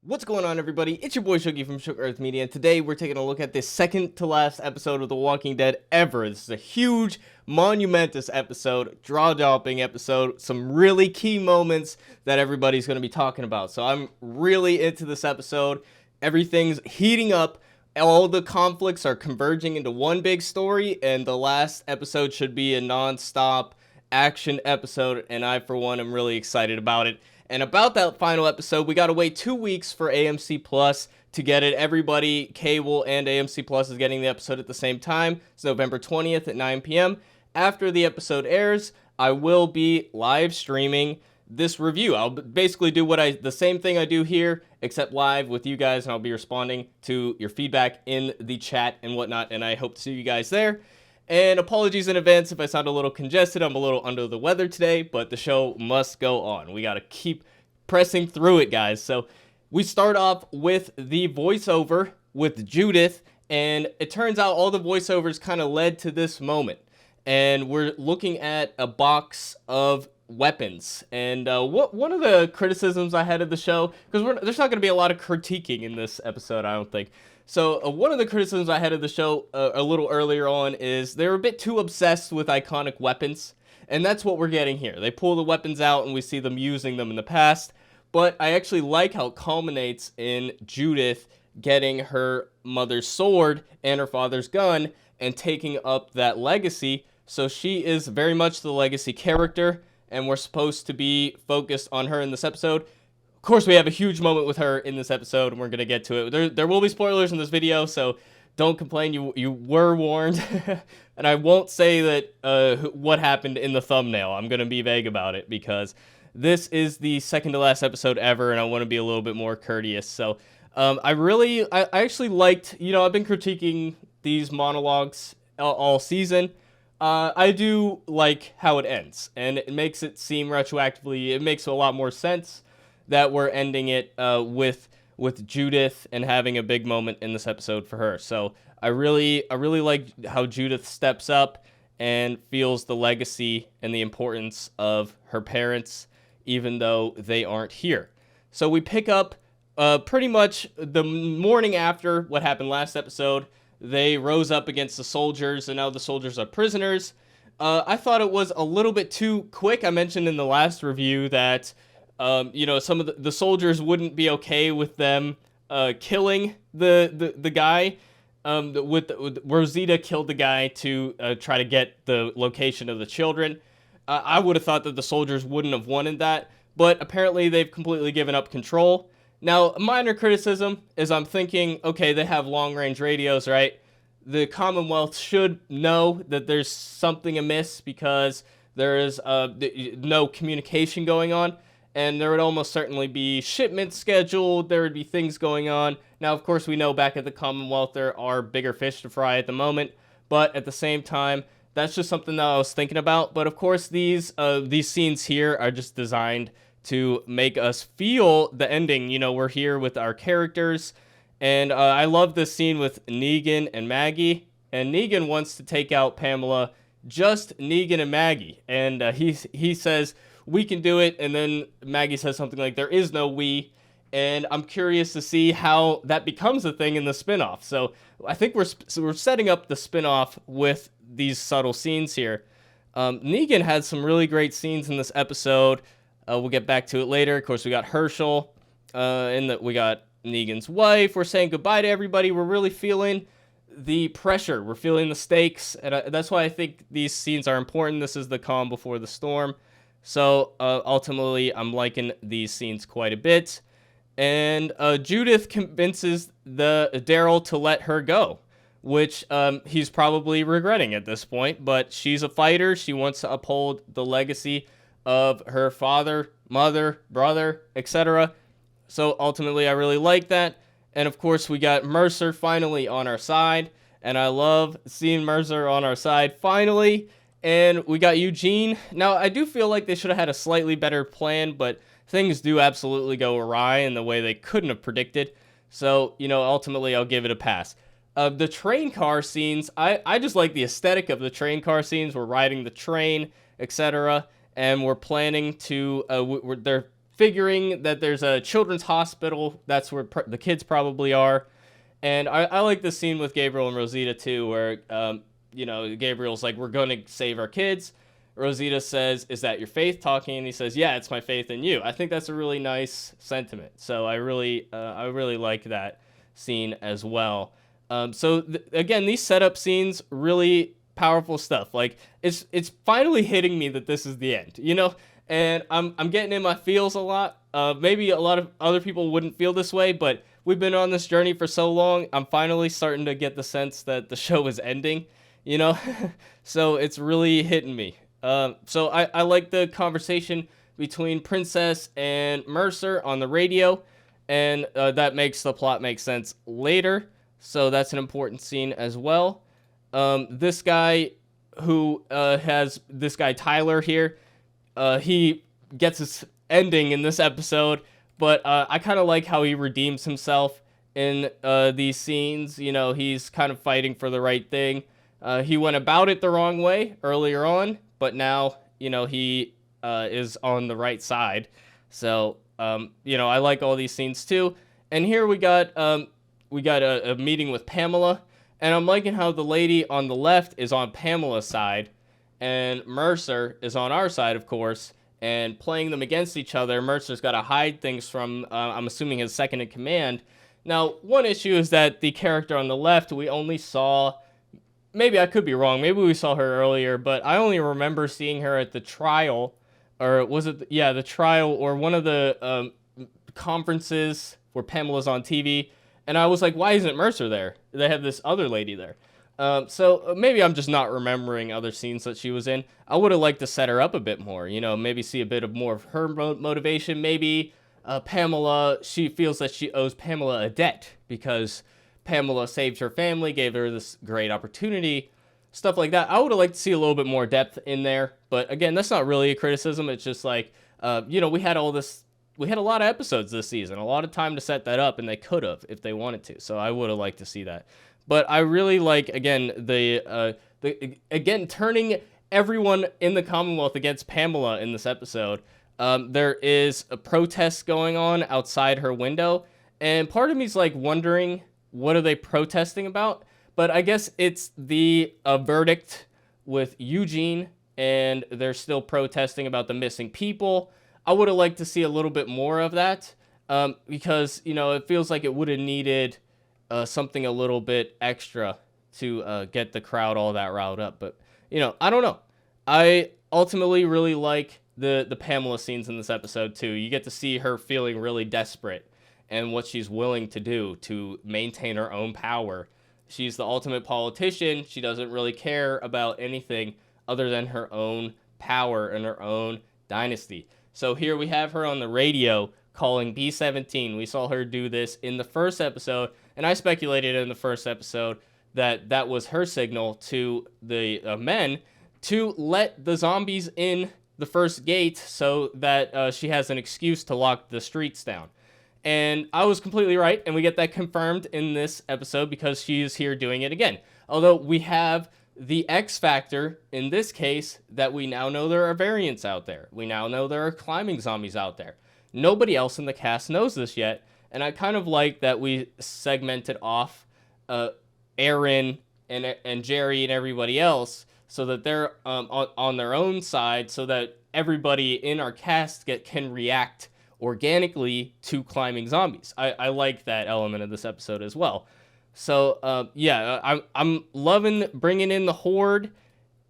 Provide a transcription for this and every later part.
What's going on, everybody? It's your boy Shuggy from Shook Earth Media, and today we're taking a look at this second to last episode of The Walking Dead ever. This is a huge, monumentous episode, jaw-dropping episode, some really key moments that everybody's going to be talking about. So I'm really into this episode. Everything's heating up. All the conflicts are converging into one big story, and the last episode should be a non-stop action episode, and I, for one, am really excited about it. And about that final episode, we gotta wait 2 weeks for AMC Plus to get it. Everybody, cable and AMC Plus, is getting the episode at the same time. It's November 20th at 9 p.m. After the episode airs, I will be live streaming this review. I'll basically do the same thing I do here, except live with you guys, and I'll be responding to your feedback in the chat and whatnot, and I hope to see you guys there. And apologies in advance if I sound a little congested. I'm a little under the weather today, but the show must go on. We got to keep pressing through it, guys. So we start off with the voiceover with Judith, and it turns out all the voiceovers kind of led to this moment. And we're looking at a box of weapons. And one of the criticisms I had of the show, because there's not going to be a lot of critiquing in this episode, I don't think. So one of the criticisms I had of the show a little earlier on is they're a bit too obsessed with iconic weapons, and that's what we're getting here. They pull the weapons out and we see them using them in the past, but I actually like how it culminates in Judith getting her mother's sword and her father's gun and taking up that legacy. So she is very much the legacy character, and we're supposed to be focused on her in this episode. Of course, we have a huge moment with her in this episode, and we're going to get to it. There will be spoilers in this video, so don't complain. You were warned. And I won't say that what happened in the thumbnail. I'm going to be vague about it, because this is the second to last episode ever, and I want to be a little bit more courteous. So I actually liked, I've been critiquing these monologues all season. I do like how it ends, and it makes it seem retroactively, it makes a lot more sense that we're ending it with Judith and having a big moment in this episode for her. So I really like how Judith steps up and feels the legacy and the importance of her parents, even though they aren't here. So we pick up pretty much the morning after what happened last episode. They rose up against the soldiers, and now the soldiers are prisoners. I thought it was a little bit too quick. I mentioned in the last review that some of the soldiers wouldn't be okay with them killing the guy. With Rosita killed the guy to try to get the location of the children. I would have thought that the soldiers wouldn't have wanted that, but apparently they've completely given up control. Now, a minor criticism is I'm thinking, okay, they have long-range radios, right? The Commonwealth should know that there's something amiss, because there is no communication going on, and there would almost certainly be shipments scheduled, there would be things going on. Now, of course, we know back at the Commonwealth there are bigger fish to fry at the moment, but at the same time, that's just something that I was thinking about. But of course, these scenes here are just designed to make us feel the ending. We're here with our characters, and I love this scene with Negan and Maggie, and Negan wants to take out Pamela, just Negan and Maggie, and he says, "We can do it," and then Maggie says something like, "There is no we," and I'm curious to see how that becomes a thing in the spinoff. So I think we're setting up the spinoff with these subtle scenes here. Negan had some really great scenes in this episode. We'll get back to it later. Of course, we got Herschel, and we got Negan's wife. We're saying goodbye to everybody. We're really feeling the pressure. We're feeling the stakes, and that's why I think these scenes are important. This is the calm before the storm. So ultimately, I'm liking these scenes quite a bit. And Judith convinces Daryl to let her go, which he's probably regretting at this point. But she's a fighter. She wants to uphold the legacy of her father, mother, brother, etc. So ultimately, I really like that. And of course, we got Mercer finally on our side. And I love seeing Mercer on our side finally. And we got Eugene. Now, I do feel like they should have had a slightly better plan, but things do absolutely go awry in the way they couldn't have predicted. So, ultimately, I'll give it a pass. The train car scenes, I just like the aesthetic of the train car scenes. We're riding the train, etc. And we're planning to, they're figuring that there's a children's hospital. That's where the kids probably are. And I like the scene with Gabriel and Rosita too, where, Gabriel's like, we're going to save our kids. Rosita says, is that your faith talking? And he says, yeah, it's my faith in you. I think that's a really nice sentiment. So I really like that scene as well. Again, these setup scenes, really powerful stuff. Like, it's finally hitting me that this is the end, and I'm getting in my feels a lot. Maybe a lot of other people wouldn't feel this way, but we've been on this journey for so long. I'm finally starting to get the sense that the show is ending, so it's really hitting me. So I like the conversation between Princess and Mercer on the radio, and that makes the plot make sense later. So that's an important scene as well. This guy Tyler here, he gets his ending in this episode, but I kind of like how he redeems himself in these scenes. He's kind of fighting for the right thing. He went about it the wrong way earlier on, but now, he is on the right side. So, I like all these scenes too. And here we got a meeting with Pamela, and I'm liking how the lady on the left is on Pamela's side, and Mercer is on our side, of course, and playing them against each other. Mercer's got to hide things from, I'm assuming, his second in command. Now, one issue is that the character on the left, we only saw, maybe I could be wrong, maybe we saw her earlier, but I only remember seeing her at the trial, or was it, the trial, or one of the conferences where Pamela's on TV, and I was like, why isn't Mercer there? They have this other lady there. So maybe I'm just not remembering other scenes that she was in. I would have liked to set her up a bit more, maybe see a bit of more of her motivation. Maybe Pamela, she feels that she owes Pamela a debt because Pamela saved her family, gave her this great opportunity, stuff like that. I would have liked to see a little bit more depth in there. But again, that's not really a criticism. It's just like, we had a lot of episodes this season, a lot of time to set that up, and they could have if they wanted to. So I would have liked to see that. But I really like, again, turning everyone in the Commonwealth against Pamela in this episode. There is a protest going on outside her window, and part of me is like wondering, what are they protesting about? But I guess it's the verdict with Eugene, and they're still protesting about the missing people. I would have liked to see a little bit more of that, because, it feels like it would have needed something a little bit extra to get the crowd all that riled up. But, I don't know. I ultimately really like the Pamela scenes in this episode, too. You get to see her feeling really desperate and what she's willing to do to maintain her own power. She's the ultimate politician. She doesn't really care about anything other than her own power and her own dynasty. So here we have her on the radio calling B-17. We saw her do this in the first episode, and I speculated in the first episode that that was her signal to the men to let the zombies in the first gate so that she has an excuse to lock the streets down. And I was completely right, and we get that confirmed in this episode because she is here doing it again. Although we have the X factor in this case that we now know there are variants out there. We now know there are climbing zombies out there. Nobody else in the cast knows this yet, and I kind of like that we segmented off Aaron and Jerry and everybody else so that they're on their own side, so that everybody in our cast can react organically to climbing zombies. I like that element of this episode as well. So I'm loving bringing in the Horde.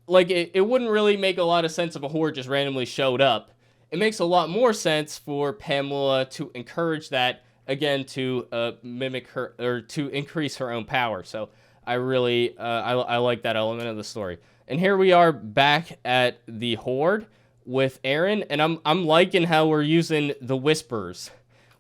Like, it wouldn't really make a lot of sense if a Horde just randomly showed up. It makes a lot more sense for Pamela to encourage that, again, to mimic her, or to increase her own power. So I really I like that element of the story. And here we are back at the Horde with Aaron, and I'm liking how we're using the Whisperers.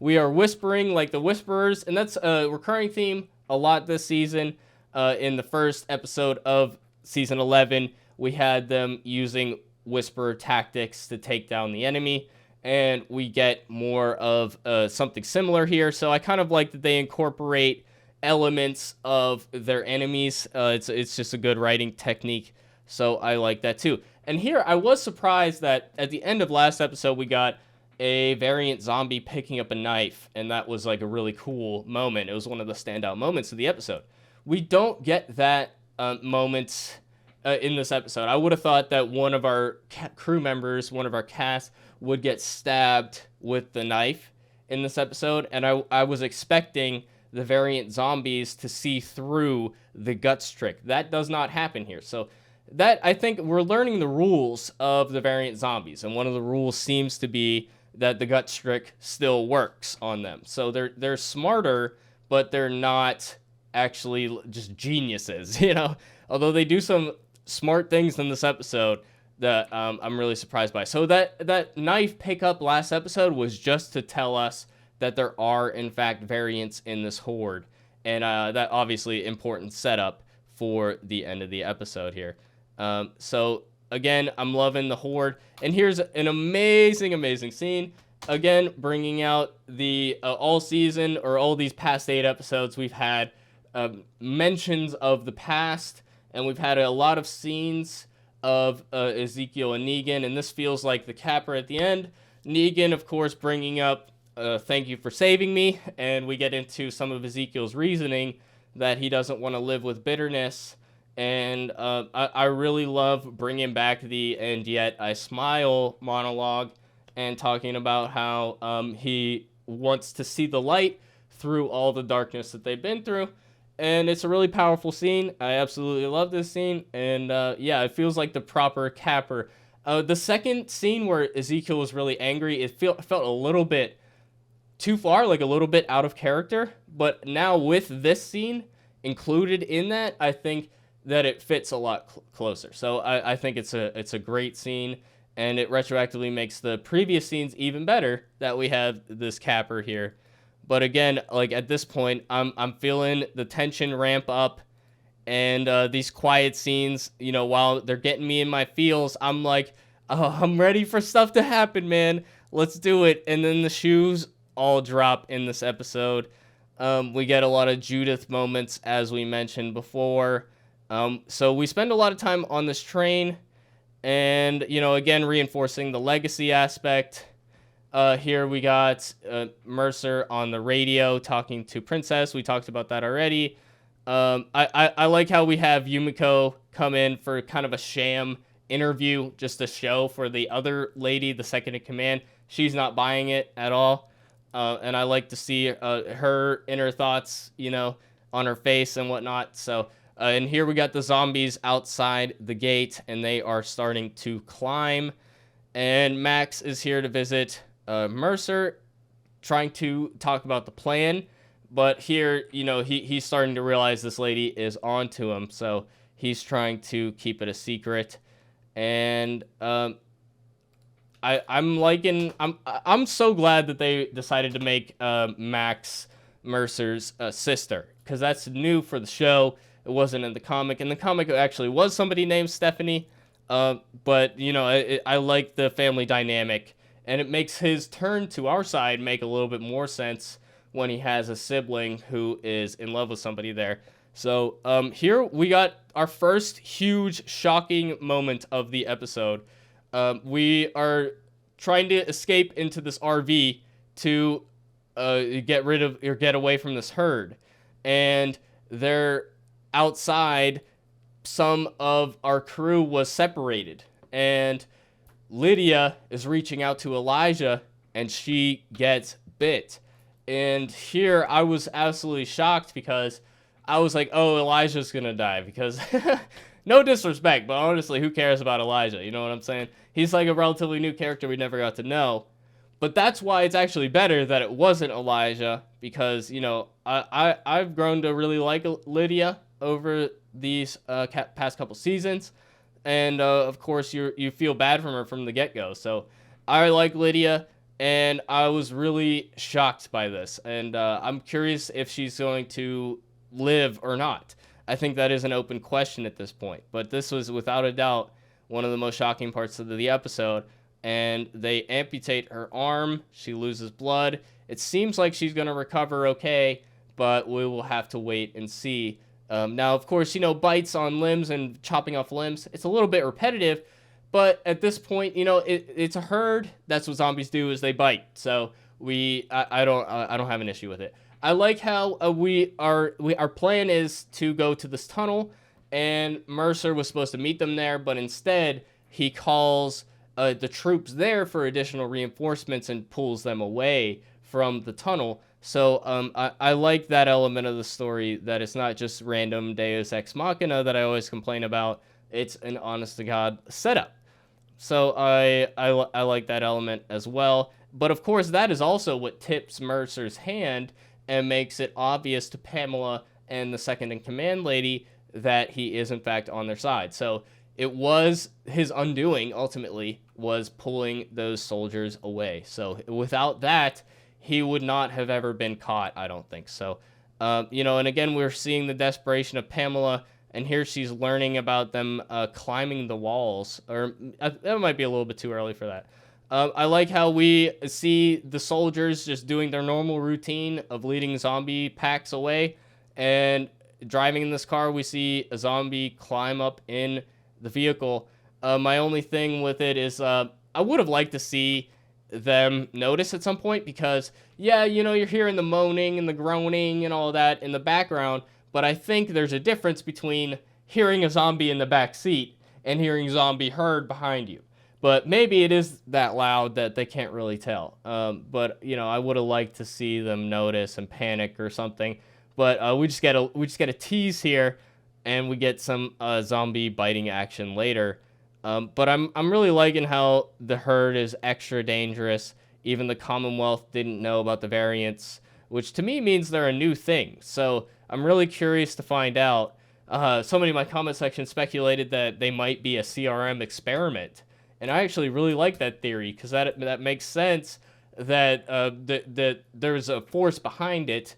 We are whispering like the Whisperers, and that's a recurring theme a lot this season. In the first episode of season 11, we had them using whisper tactics to take down the enemy, and we get more of something similar here. So I kind of like that they incorporate elements of their enemies. It's just a good writing technique, so I like that too. And here I was surprised that at the end of last episode we got a variant zombie picking up a knife, and that was like a really cool moment. It was one of the standout moments of the episode. We don't get that moment in this episode. I would have thought that one of our crew members, one of our cast, would get stabbed with the knife in this episode, and I was expecting the variant zombies to see through the guts trick. That does not happen here. So that, I think we're learning the rules of the variant zombies, and one of the rules seems to be that the gut trick still works on them. So they're smarter, but they're not actually just geniuses, you know? Although they do some smart things in this episode that I'm really surprised by. So that knife pickup last episode was just to tell us that there are, in fact, variants in this horde. And that obviously important setup for the end of the episode here. So again, I'm loving the horde. And here's an amazing scene. Again, bringing out the all season, or all these past 8 episodes, we've had mentions of the past, and we've had a lot of scenes of Ezekiel and Negan, and this feels like the capper at the end. Negan, of course, bringing up, thank you for saving me, and we get into some of Ezekiel's reasoning that he doesn't want to live with bitterness. And I really love bringing back the "and yet I smile" monologue, and talking about how he wants to see the light through all the darkness that they've been through. And it's a really powerful scene. I absolutely love this scene. And yeah, it feels like the proper capper. The second scene where Ezekiel was really angry, it felt a little bit too far, like a little bit out of character. But now with this scene included in that, I think that it fits a lot closer. So I think it's a great scene, and it retroactively makes the previous scenes even better that we have this capper here. But again, like at this point, I'm feeling the tension ramp up, and these quiet scenes, you know, while they're getting me in my feels, I'm like, oh, I'm ready for stuff to happen, man. Let's do it. And then the shoes all drop in this episode. We get a lot of Judith moments, as we mentioned before. So we spend a lot of time on this train, and, you know, again, reinforcing the legacy aspect. Here we got Mercer on the radio talking to Princess. We talked about that already. I like how we have Yumiko come in for kind of a sham interview, just a show for the other lady, the second in command. She's not buying it at all. And I like to see her inner thoughts, you know, on her face and whatnot. So, and here we got the zombies outside the gate, and they are starting to climb. And Max is here to visit Mercer, trying to talk about the plan. But here, you know, he's starting to realize this lady is onto him. So he's trying to keep it a secret. And I'm so glad that they decided to make Max Mercer's sister, because that's new for the show. It wasn't in the comic. In the comic, it actually was somebody named Stephanie. But, you know, I like the family dynamic, and it makes his turn to our side make a little bit more sense when he has a sibling who is in love with somebody there. So here we got our first huge, shocking moment of the episode. We are trying to escape into this RV to get away from this herd. And they're outside. Some of our crew was separated, and Lydia is reaching out to Elijah, and she gets bit. And here I was absolutely shocked, because I was like, oh, Elijah's gonna die, because no disrespect, but honestly, who cares about Elijah? You know what I'm saying? He's like a relatively new character we never got to know. But that's why it's actually better that it wasn't Elijah, because, you know, I've grown to really like Lydia over these past couple seasons, and of course you feel bad from her from the get-go. So I like Lydia, and I was really shocked by this, and I'm curious if she's going to live or not. I think that is an open question at this point, but this was without a doubt one of the most shocking parts of the episode. And they amputate her arm. She loses blood. It seems like she's going to recover okay, but we will have to wait and see. Now, of course, you know, bites on limbs and chopping off limbs, it's a little bit repetitive, But at this point, it's a herd. That's what zombies do, is they bite. So I don't have an issue with it. I like how our plan is to go to this tunnel, and Mercer was supposed to meet them there, but instead he calls the troops there for additional reinforcements and pulls them away from the tunnel. So I like that element of the story, that it's not just random Deus Ex Machina that I always complain about. It's an honest to God setup. So I like that element as well. But of course, that is also what tips Mercer's hand and makes it obvious to Pamela and the second in command lady that he is in fact on their side. So it was his undoing, ultimately, was pulling those soldiers away. So without that, he would not have ever been caught, I don't think. So, and again, we're seeing the desperation of Pamela, and here she's learning about them climbing the walls. Or that might be a little bit too early for that. I like how we see the soldiers just doing their normal routine of leading zombie packs away, and driving in this car, we see a zombie climb up in the vehicle. My only thing with it is I would have liked to see them notice at some point, because you're hearing the moaning and the groaning and all that in the background, but I think there's a difference between hearing a zombie in the back seat and hearing zombie herd behind you. But maybe it is that loud that they can't really tell. But I would have liked to see them notice and panic or something. But we just get a tease here, and we get some zombie biting action later. But I'm really liking how the herd is extra dangerous. Even the Commonwealth didn't know about the variants, which to me means they're a new thing. So I'm really curious to find out. Somebody in my comment section speculated that they might be a CRM experiment. And I actually really like that theory, because that makes sense that that there's a force behind it,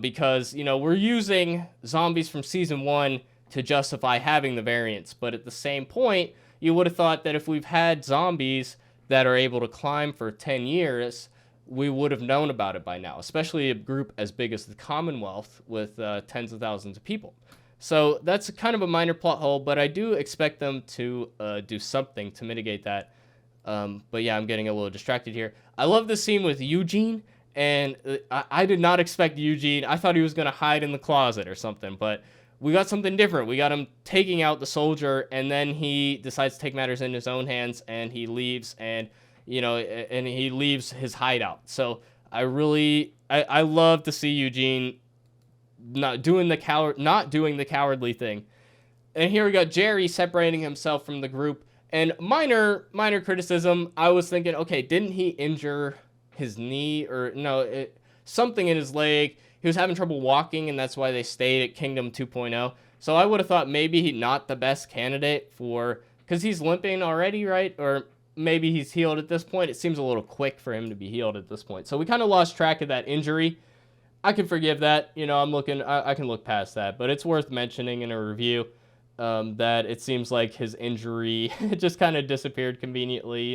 because we're using zombies from season 1 to justify having the variants, but at the same point, you would have thought that if we've had zombies that are able to climb for 10 years, we would have known about it by now, especially a group as big as the Commonwealth with tens of thousands of people. So that's kind of a minor plot hole, but I do expect them to do something to mitigate that. But yeah, I'm getting a little distracted here. I love the scene with Eugene, and I did not expect Eugene. I thought he was going to hide in the closet or something, but we got something different. We got him taking out the soldier, and then he decides to take matters in his own hands, and he leaves, and he leaves his hideout. So I love to see Eugene not doing the cowardly thing. And here we got Jerry separating himself from the group. And minor criticism, I was thinking, okay, didn't he injure his knee, or no, something in his leg? He was having trouble walking, and that's why they stayed at Kingdom 2.0. So I would have thought maybe he's not the best candidate because he's limping already, right? Or maybe he's healed at this point. It seems a little quick for him to be healed at this point. So we kind of lost track of that injury. I can forgive that. I can look past that. But it's worth mentioning in a review that it seems like his injury just kind of disappeared conveniently,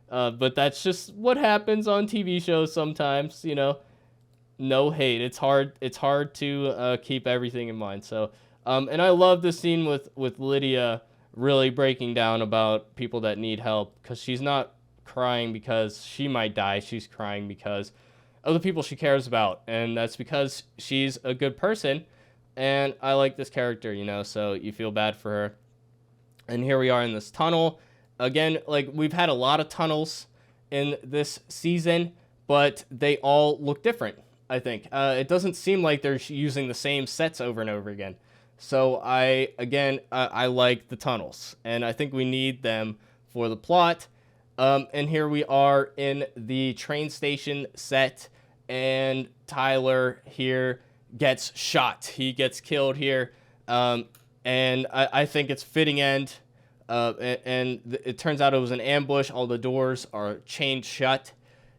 But that's just what happens on TV shows sometimes, No hate. It's hard to keep everything in mind. So, and I love the scene with Lydia really breaking down about people that need help, because she's not crying because she might die. She's crying because of the people she cares about, and that's because she's a good person, and I like this character, so you feel bad for her. And here we are in this tunnel. Again, like, we've had a lot of tunnels in this season, but they all look different, I think. It doesn't seem like they're using the same sets over and over again. So I like the tunnels, and I think we need them for the plot. And here we are in the train station set, and Tyler here gets shot. He gets killed here, and I think it's fitting end. And it turns out it was an ambush. All the doors are chained shut.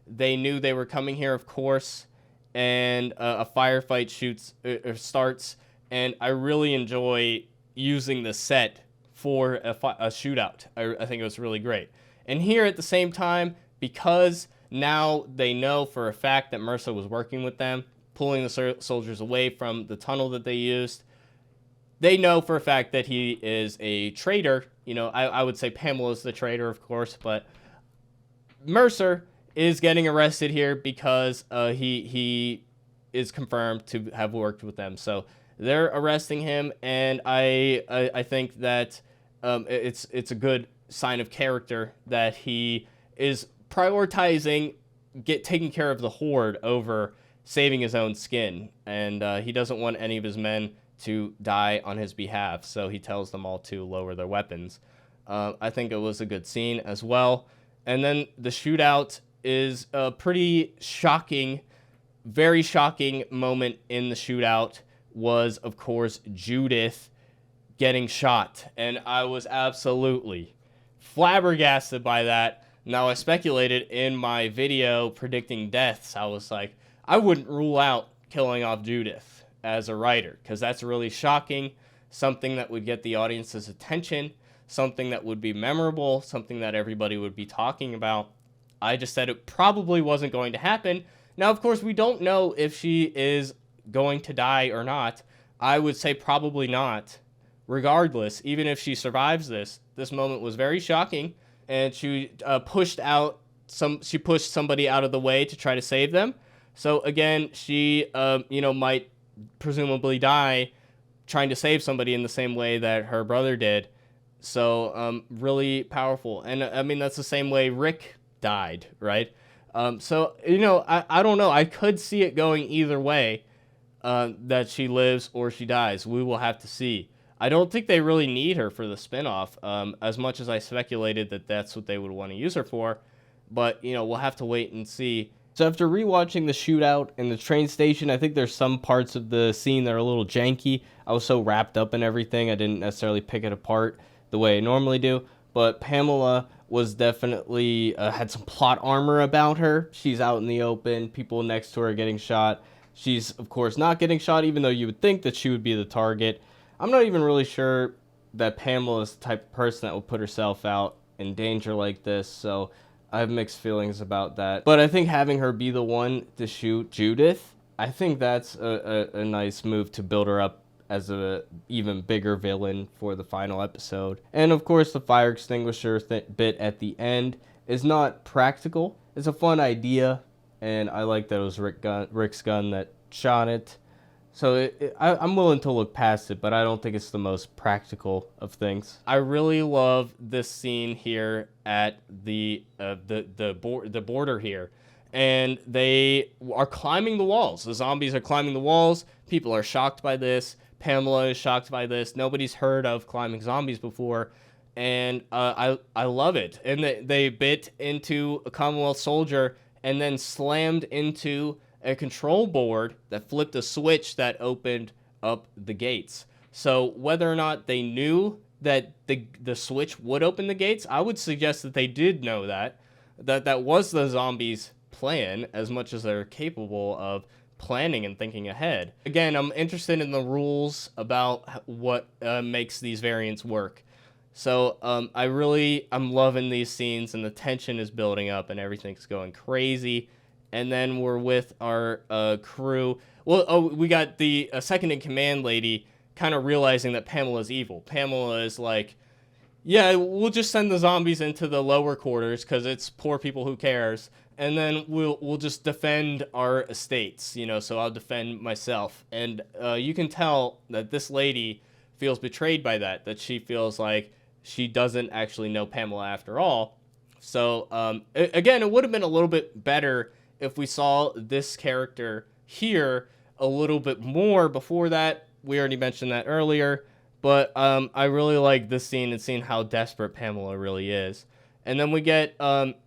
They knew they were coming here, of course, and a firefight starts. And I really enjoy using the set for a shootout. I think it was really great. And here at the same time, because now they know for a fact that Mercer was working with them, pulling the soldiers away from the tunnel that they used, they know for a fact that he is a traitor. You know, I would say Pamela's the traitor, of course, but Mercer is getting arrested here because he is confirmed to have worked with them. So they're arresting him, and I think that it's a good sign of character that he is prioritizing taking care of the Horde over saving his own skin, and he doesn't want any of his men to die on his behalf, so he tells them all to lower their weapons. I think it was a good scene as well. And then the shootout is a pretty shocking, very shocking moment in the shootout was, of course, Judith getting shot. And I was absolutely flabbergasted by that. Now, I speculated in my video predicting deaths. I was like, I wouldn't rule out killing off Judith as a writer, because that's really shocking, something that would get the audience's attention, something that would be memorable, something that everybody would be talking about. I just said it probably wasn't going to happen. Now, of course, we don't know if she is going to die or not. I would say probably not. Regardless, even if she survives this moment was very shocking, and she pushed somebody out of the way to try to save them. So again, she might presumably die trying to save somebody in the same way that her brother did. So really powerful. And I mean, that's the same way Rick died, right? So I don't know. I could see it going either way, that she lives or she dies. We will have to see. I don't think they really need her for the spinoff, as much as I speculated that that's what they would want to use her for. But, we'll have to wait and see. So after rewatching the shootout in the train station, I think there's some parts of the scene that are a little janky. I was so wrapped up in everything, I didn't necessarily pick it apart the way I normally do. But Pamela was definitely had some plot armor about her. She's out in the open. People next to her are getting shot. She's, of course, not getting shot, even though you would think that she would be the target. I'm not even really sure that Pamela is the type of person that would put herself out in danger like this, so I have mixed feelings about that. But I think having her be the one to shoot Judith, I think that's a nice move to build her up as a even bigger villain for the final episode. And of course, the fire extinguisher bit at the end is not practical. It's a fun idea, and I like that it was Rick's gun that shot it. So I'm willing to look past it, but I don't think it's the most practical of things. I really love this scene here at the border here, and they are climbing the walls. The zombies are climbing the walls. People are shocked by this. Pamela is shocked by this. Nobody's heard of climbing zombies before, and I love it. And they bit into a Commonwealth soldier and then slammed into a control board that flipped a switch that opened up the gates. So whether or not they knew that the switch would open the gates, I would suggest that they did know that was the zombies' plan, as much as they're capable of planning and thinking ahead. Again, I'm interested in the rules about what makes these variants work. So I'm loving these scenes, and the tension is building up and everything's going crazy. And then we're with our crew. Well, we got the second in command lady kind of realizing that Pamela's evil. Pamela is like, yeah, we'll just send the zombies into the lower quarters because it's poor people, who cares? And then we'll just defend our estates, so I'll defend myself. And you can tell that this lady feels betrayed by that she feels like she doesn't actually know Pamela after all. So, again, it would have been a little bit better if we saw this character here a little bit more before that. We already mentioned that earlier, but I really like this scene and seeing how desperate Pamela really is. And then we get,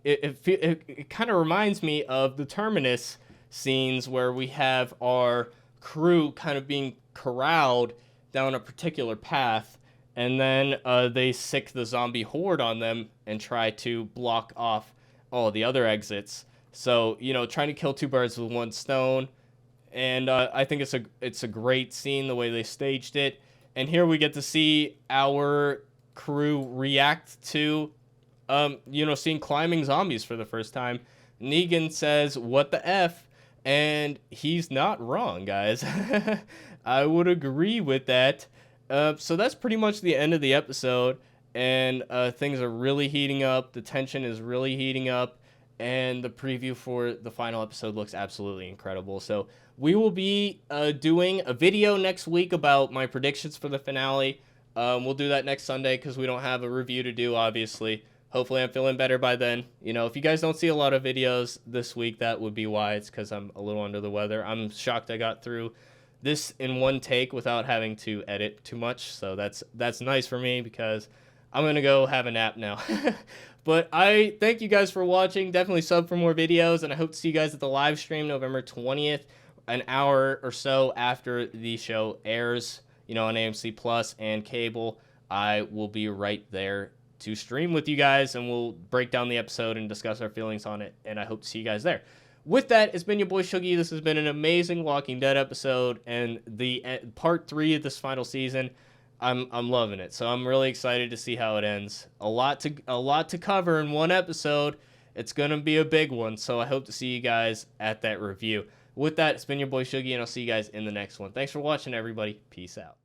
it kind of reminds me of the Terminus scenes where we have our crew kind of being corralled down a particular path, and then they sick the zombie horde on them and try to block off all the other exits. So, trying to kill two birds with one stone. And I think it's a great scene, the way they staged it. And here we get to see our crew react to, seeing climbing zombies for the first time. Negan says, "What the F?" And he's not wrong, guys. I would agree with that. So that's pretty much the end of the episode, and things are really heating up. The tension is really heating up, and the preview for the final episode looks absolutely incredible. So we will be doing a video next week about my predictions for the finale. We'll do that next Sunday because we don't have a review to do, obviously. Hopefully I'm feeling better by then. You know, if you guys don't see a lot of videos this week, that would be why. It's because I'm a little under the weather. I'm shocked I got through this in one take without having to edit too much. So that's nice for me because I'm going to go have a nap now. But I thank you guys for watching. Definitely sub for more videos, and I hope to see you guys at the live stream November 20th, an hour or so after the show airs, you know, on AMC Plus and cable. I will be right there to stream with you guys, and we'll break down the episode and discuss our feelings on it, and I hope to see you guys there. With that, it's been your boy Shuggy. This has been an amazing Walking Dead episode, and the part 3 of this final season. I'm loving it, so I'm really excited to see how it ends. A lot to cover in one episode. It's gonna be a big one, so I hope to see you guys at that review. With that, it's been your boy Shuggy, and I'll see you guys in the next one. Thanks for watching, everybody. Peace out.